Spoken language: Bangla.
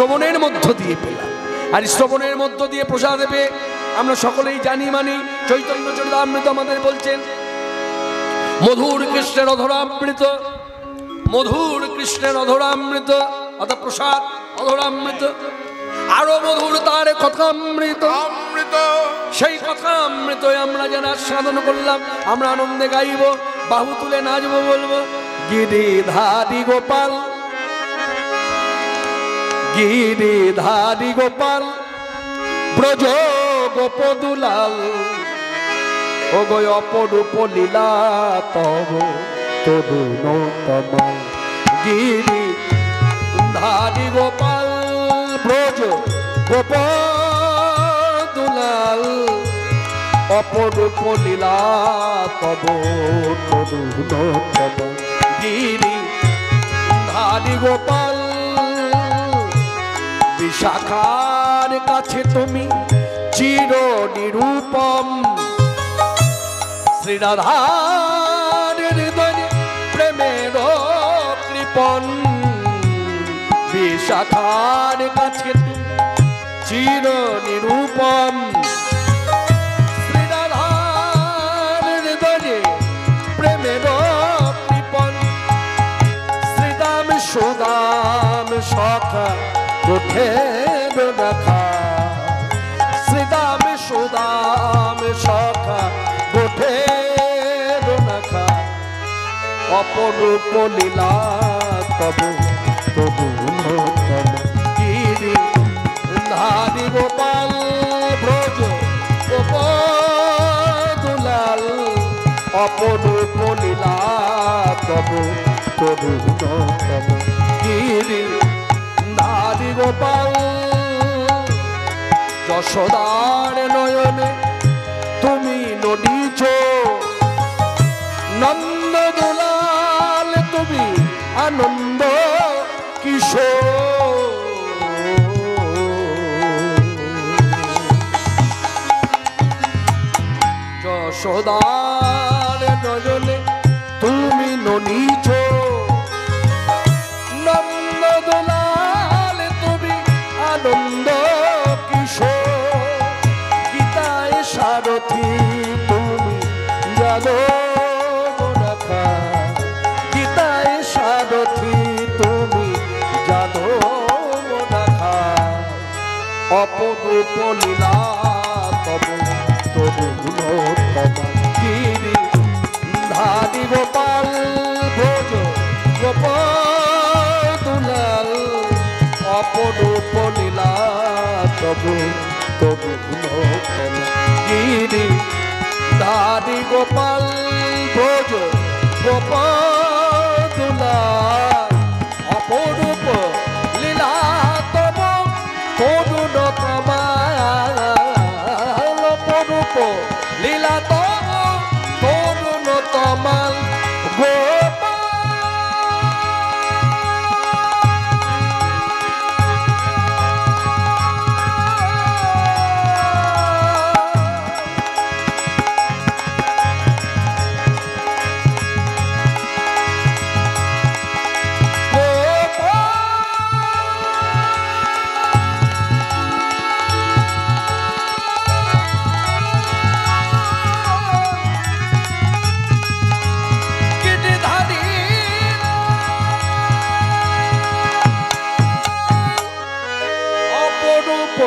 শ্রবণের মধ্য দিয়ে পেলাম। আর শ্রবণের মধ্য দিয়ে প্রসাদ পেয়ে আমরা সকলেই জানি মানি চৈতন্য চরিতামৃত আমাদের বলছেন মধুর কৃষ্ণের অধরামৃত, মধুর কৃষ্ণের অধরামৃত অর্থাৎ প্রসাদ অধরামৃত, আরো মধুর তার কথামৃত। সেই কথামৃত আমরা যারা সাধন করলাম আমরা আনন্দে গাইব, বাহু তুলে নাচবো, বলবো গিরিধারী গোপাল, গিরিধারী গোপাল ব্রজ গোপদুলাল, ও গো অপরূপ লীলা তব তরুণতম। গিরিধারী গোপাল ব্রজ গোপদুলাল, অপরূপ লীলা তব তরুণতম। গিরিধারী গোপাল বিশাখার কাছে তুমি চির নিরূপম, শ্রীরাধার হৃদয়ে প্রেমের কৃপণ। বিশাখার কাছে তুমি চির নিরূপম, শ্রীরাধার হৃদয়ে প্রেমের কৃপণ। শ্রীদাম সুদাম সখা কোঠের দেখা, শ্রীদাম সুদাম সখা কোঠের দেখা, অপরূপ লীলা তব তরুণতম। গিরিধারী গোপাল ব্রজ গোপদুলাল, অপরূপ লীলা তব তরুণতম। গিরিধারী গোপাল যশোদার নয়নে তুমি নদীছ, নন্দ দুলাল তুমি আনন্দ কিশোর। যশোদার নয়নে তুমি নদীছ, নন্দ দুলাল তুমি আনন্দ কিশোর। গীতায় সারথি তুমি যাদব রাখা, গীতায় সারথি তুমি যাদব রাখা, অপরূপ লীলা তব তরুণতম। গিরিধারী গোপাল ব্রজ গোপদুলাল, অপরূপ লীলা তব তরুণতম। গিরিধারী গোপাল ব্রজ গোপদুলাল, অপরূপ লীলা তব তরুণতম। অপরূপ লীলা তব তরুণতম। অপরূপ